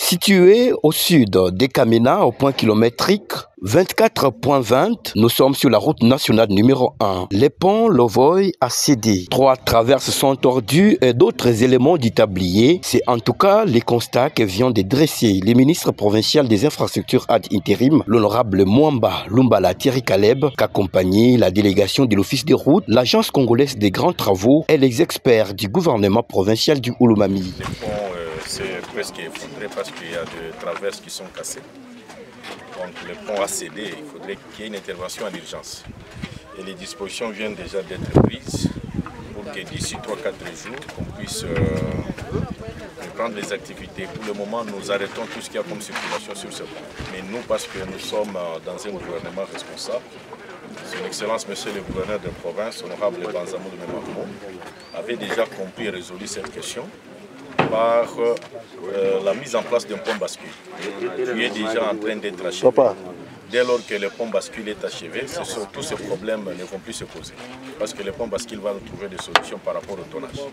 Situé au sud d'Ekamena, au point kilométrique 24.20, nous sommes sur la route nationale numéro 1. Les ponts Lovoy a cédé. 3 traverses sont tordues et d'autres éléments du tablier. C'est en tout cas les constats que vient de dresser le ministre provincial des infrastructures ad intérim, l'honorable Mwamba Lumbala Thierry Caleb, qu'accompagnait la délégation de l'Office des routes, l'Agence congolaise des grands travaux et les experts du gouvernement provincial du Oulomami. C'est presque effondré parce qu'il y a des traverses qui sont cassées. Donc le pont a cédé, il faudrait qu'il y ait une intervention en urgence. Et les dispositions viennent déjà d'être prises pour que d'ici 3-4 jours, on puisse reprendre les activités. Pour le moment, nous arrêtons tout ce qu'il y a comme circulation sur ce pont. Mais nous, parce que nous sommes dans un gouvernement responsable, Son Excellence, Monsieur le gouverneur de province, honorable Banzamou de Memamou, avait déjà compris et résolu cette question par la mise en place d'un pont bascule qui est déjà en train d'être achevé. Dès lors que le pont bascule est achevé, tous ces problèmes ne vont plus se poser parce que le pont bascule va trouver des solutions par rapport au tonnage.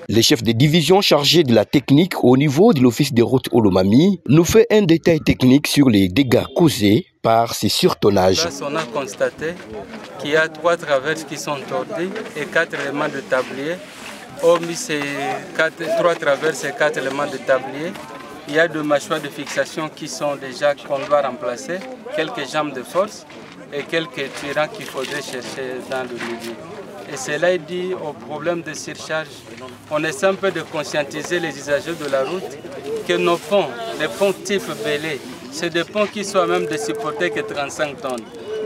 Le chef de division chargé de la technique au niveau de l'Office des routes Oulomami nous fait un détail technique sur les dégâts causés par ces surtonnages. Là, on a constaté qu'il y a 3 traverses qui sont tordues et 4 éléments de tablier. Hormis ces 3 traverses et 4 éléments de tablier, il y a 2 mâchoires de fixation qui sont déjà qu'on doit remplacer, quelques jambes de force et quelques tirants qu'il faudrait chercher dans le milieu. Et cela est dit au problème de surcharge. On essaie un peu de conscientiser les usagers de la route que nos ponts, les ponts type Bélé, c'est des ponts qui sont à même de supporter que 35 tonnes.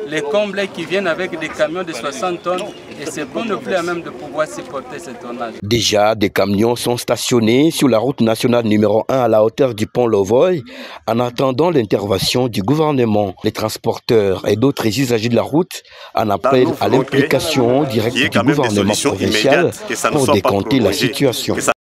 Les combles qui viennent avec des camions de 60 tonnes et c'est bon ne plus à même de pouvoir supporter ce tonnage. Déjà, des camions sont stationnés sur la route nationale numéro 1 à la hauteur du pont Lovoy en attendant l'intervention du gouvernement. Les transporteurs et d'autres usagers de la route en appellent à l'implication directe du gouvernement provincial pour décompter la situation.